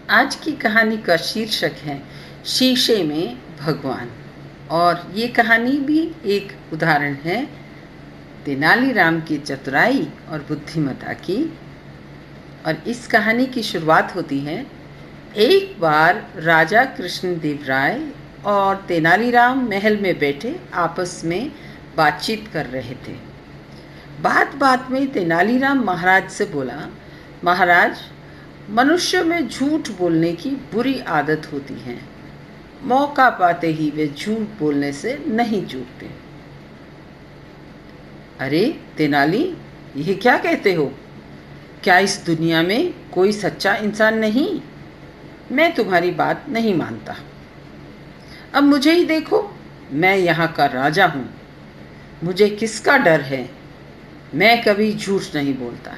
आज की कहानी का शीर्षक है शीशे में भगवान। और ये कहानी भी एक उदाहरण है तेनालीराम की चतुराई और बुद्धिमत्ता की। और इस कहानी की शुरुआत होती है, एक बार राजा कृष्णदेव राय और तेनालीराम महल में बैठे आपस में बातचीत कर रहे थे। बात बात में तेनालीराम महाराज से बोला, महाराज, मनुष्य में झूठ बोलने की बुरी आदत होती है। मौका पाते ही वे झूठ बोलने से नहीं चूकते। अरे तेनाली, यह क्या कहते हो? क्या इस दुनिया में कोई सच्चा इंसान नहीं? मैं तुम्हारी बात नहीं मानता। अब मुझे ही देखो, मैं यहाँ का राजा हूँ। मुझे किसका डर है? मैं कभी झूठ नहीं बोलता।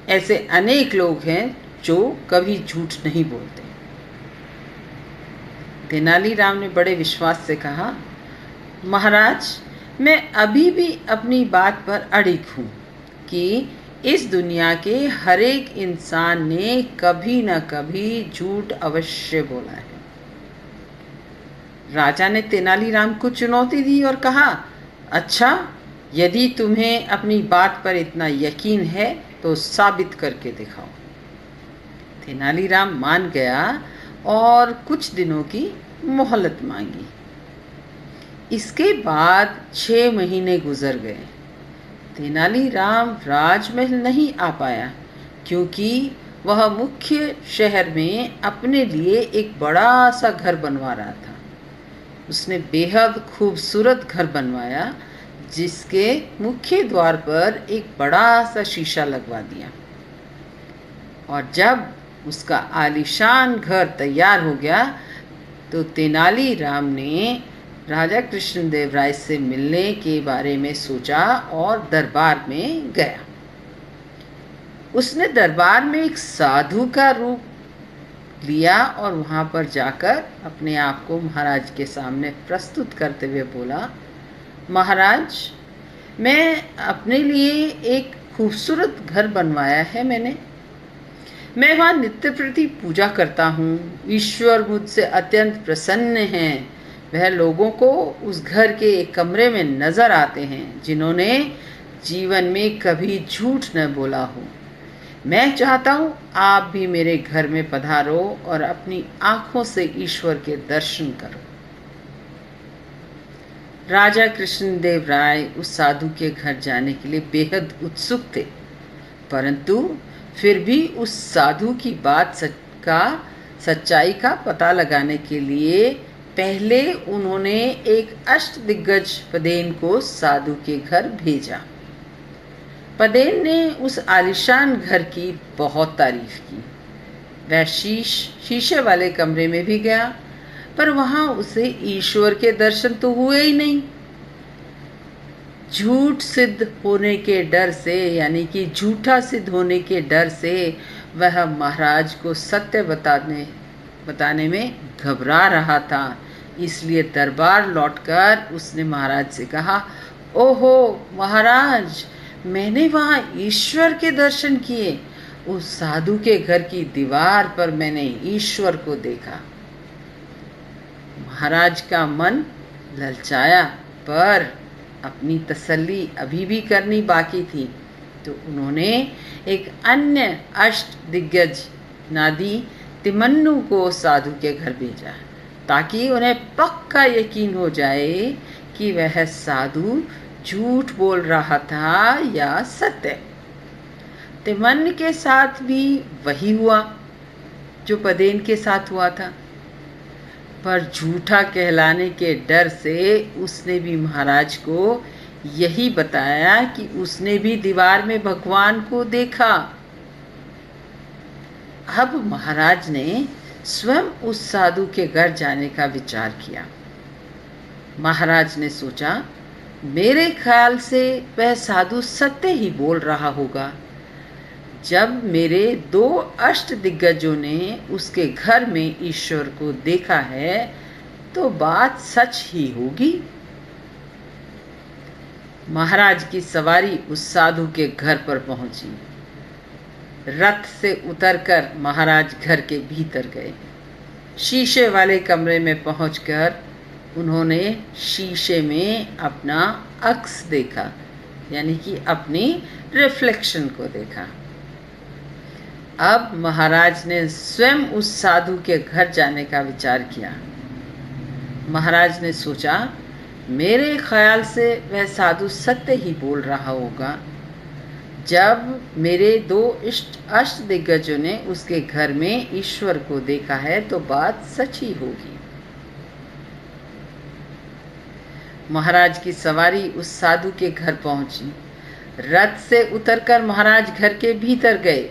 ऐसे अनेक लोग हैं जो कभी झूठ नहीं बोलते। तेनालीराम ने बड़े विश्वास से कहा, महाराज, मैं अभी भी अपनी बात पर अड़िग हूँ कि इस दुनिया के हर एक इंसान ने कभी न कभी झूठ अवश्य बोला है। राजा ने तेनालीराम को चुनौती दी और कहा, अच्छा, यदि तुम्हें अपनी बात पर इतना यकीन है तो साबित करके दिखाओ। तेनालीराम मान गया और कुछ दिनों की मोहलत मांगी। इसके बाद 6 महीने गुजर गए। तेनालीराम राजमहल नहीं आ पाया क्योंकि वह मुख्य शहर में अपने लिए एक बड़ा सा घर बनवा रहा था। उसने बेहद खूबसूरत घर बनवाया जिसके मुख्य द्वार पर एक बड़ा सा शीशा लगवा दिया। और जब उसका आलीशान घर तैयार हो गया तो तेनालीराम ने राजा कृष्णदेव राय से मिलने के बारे में सोचा और दरबार में गया। उसने दरबार में एक साधु का रूप लिया और वहाँ पर जाकर अपने आप को महाराज के सामने प्रस्तुत करते हुए बोला, महाराज, मैं अपने लिए एक खूबसूरत घर बनवाया है। मैं वहाँ नित्य प्रति पूजा करता हूँ। ईश्वर मुझसे अत्यंत प्रसन्न हैं। वह लोगों को उस घर के एक कमरे में नज़र आते हैं जिन्होंने जीवन में कभी झूठ न बोला हो। मैं चाहता हूँ आप भी मेरे घर में पधारो और अपनी आँखों से ईश्वर के दर्शन करो। राजा कृष्णदेव राय उस साधु के घर जाने के लिए बेहद उत्सुक थे, परंतु फिर भी उस साधु की सच्चाई का पता लगाने के लिए पहले उन्होंने एक अष्टदिग्गज पदेन को साधु के घर भेजा। पदेन ने उस आलीशान घर की बहुत तारीफ की। वह शीशे वाले कमरे में भी गया, पर वहां उसे ईश्वर के दर्शन तो हुए ही नहीं। झूठ सिद्ध होने के डर से, यानी कि झूठा सिद्ध होने के डर से वह महाराज को सत्य बताने में घबरा रहा था। इसलिए दरबार लौटकर उसने महाराज से कहा, ओहो महाराज, मैंने वहाँ ईश्वर के दर्शन किए। उस साधु के घर की दीवार पर मैंने ईश्वर को देखा। महाराज का मन ललचाया, पर अपनी तसल्ली अभी भी करनी बाकी थी, तो उन्होंने एक अन्य अष्टदिग्गज नादी तिमन्नु को साधु के घर भेजा ताकि उन्हें पक्का यकीन हो जाए कि वह साधु झूठ बोल रहा था या सत्य। तिमन्नु के साथ भी वही हुआ जो पदेन के साथ हुआ था, पर झूठा कहलाने के डर से उसने भी महाराज को यही बताया कि उसने भी दीवार में भगवान को देखा। अब महाराज ने स्वयं उस साधु के घर जाने का विचार किया। महाराज ने सोचा, मेरे ख्याल से वह साधु सत्य ही बोल रहा होगा। जब मेरे 2 अष्टदिग्गजों ने उसके घर में ईश्वर को देखा है तो बात सच ही होगी। महाराज की सवारी उस साधु के घर पर पहुंची। रथ से उतरकर महाराज घर के भीतर गए। शीशे वाले कमरे में पहुंचकर उन्होंने शीशे में अपना अक्स देखा, यानी कि अपनी रिफ्लेक्शन को देखा। अब महाराज ने स्वयं उस साधु के घर जाने का विचार किया। महाराज ने सोचा, मेरे ख्याल से वह साधु सत्य ही बोल रहा होगा। जब मेरे दो अष्ट दिग्गजों ने उसके घर में ईश्वर को देखा है तो बात सच ही होगी। महाराज की सवारी उस साधु के घर पहुंची। रथ से उतरकर महाराज घर के भीतर गए।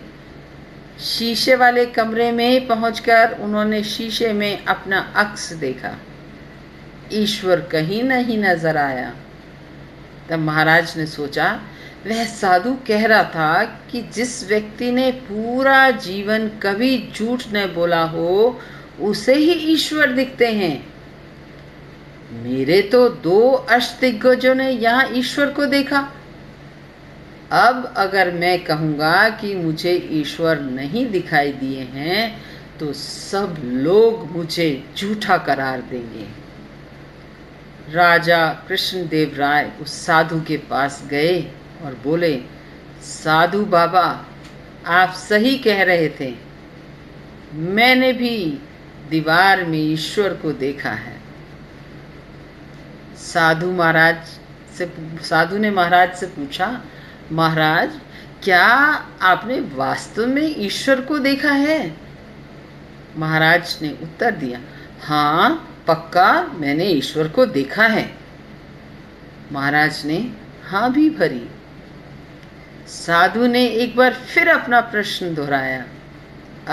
शीशे वाले कमरे में पहुंचकर उन्होंने शीशे में अपना अक्स देखा। ईश्वर कहीं नहीं नजर आया। तब महाराज ने सोचा, वह साधु कह रहा था कि जिस व्यक्ति ने पूरा जीवन कभी झूठ न बोला हो उसे ही ईश्वर दिखते हैं। मेरे तो दो अष्टदिग्गजों ने यहाँ ईश्वर को देखा। अब अगर मैं कहूँगा कि मुझे ईश्वर नहीं दिखाई दिए हैं तो सब लोग मुझे झूठा करार देंगे। राजा कृष्णदेव राय उस साधु के पास गए और बोले, साधु बाबा, आप सही कह रहे थे। मैंने भी दीवार में ईश्वर को देखा है। साधु ने महाराज से पूछा, महाराज, क्या आपने वास्तव में ईश्वर को देखा है? महाराज ने उत्तर दिया, हाँ पक्का, मैंने ईश्वर को देखा है। महाराज ने हाँ भी भरी। साधु ने एक बार फिर अपना प्रश्न दोहराया।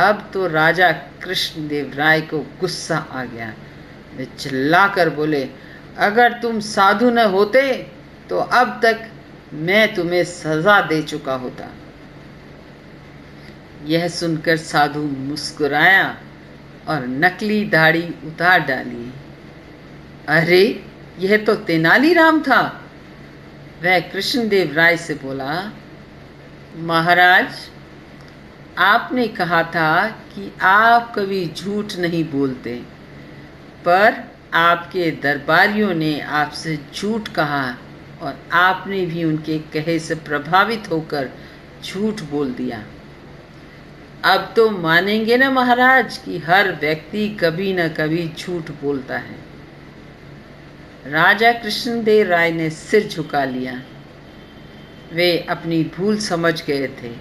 अब तो राजा कृष्णदेव राय को गुस्सा आ गया। वे चिल्लाकर बोले, अगर तुम साधु न होते तो अब तक मैं तुम्हें सजा दे चुका होता। यह सुनकर साधु मुस्कुराया और नकली दाढ़ी उतार डाली। अरे, यह तो तेनालीराम था। वह कृष्णदेव राय से बोला, महाराज, आपने कहा था कि आप कभी झूठ नहीं बोलते, पर आपके दरबारियों ने आपसे झूठ कहा और आपने भी उनके कहे से प्रभावित होकर झूठ बोल दिया। अब तो मानेंगे ना महाराज कि हर व्यक्ति कभी न कभी झूठ बोलता है। राजा कृष्णदेव राय ने सिर झुका लिया। वे अपनी भूल समझ गए थे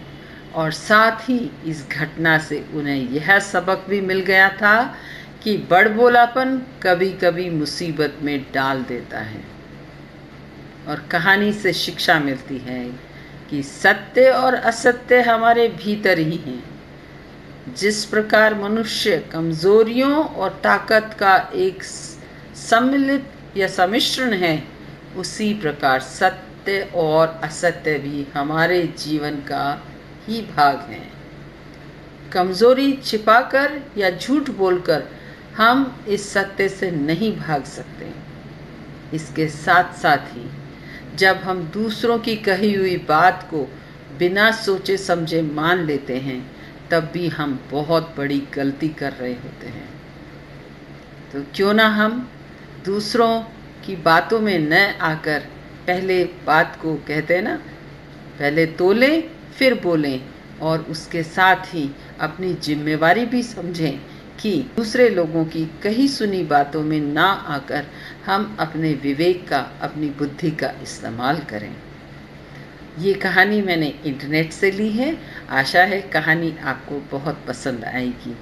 और साथ ही इस घटना से उन्हें यह सबक भी मिल गया था कि बड़बोलापन कभी कभी मुसीबत में डाल देता है। और कहानी से शिक्षा मिलती है कि सत्य और असत्य हमारे भीतर ही हैं। जिस प्रकार मनुष्य कमजोरियों और ताकत का एक सम्मिलित या सम्मिश्रण है, उसी प्रकार सत्य और असत्य भी हमारे जीवन का ही भाग है। कमजोरी छिपाकर या झूठ बोलकर हम इस सत्य से नहीं भाग सकते। इसके साथ साथ ही जब हम दूसरों की कही हुई बात को बिना सोचे समझे मान लेते हैं, तब भी हम बहुत बड़ी गलती कर रहे होते हैं। तो क्यों ना हम दूसरों की बातों में न आकर पहले बात को, कहते हैं ना, पहले तोलें फिर बोलें, और उसके साथ ही अपनी जिम्मेवारी भी समझें कि दूसरे लोगों की कही सुनी बातों में ना आकर हम अपने विवेक का, अपनी बुद्धि का इस्तेमाल करें। ये कहानी मैंने इंटरनेट से ली है। आशा है कहानी आपको बहुत पसंद आएगी।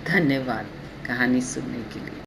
धन्यवाद कहानी सुनने के लिए।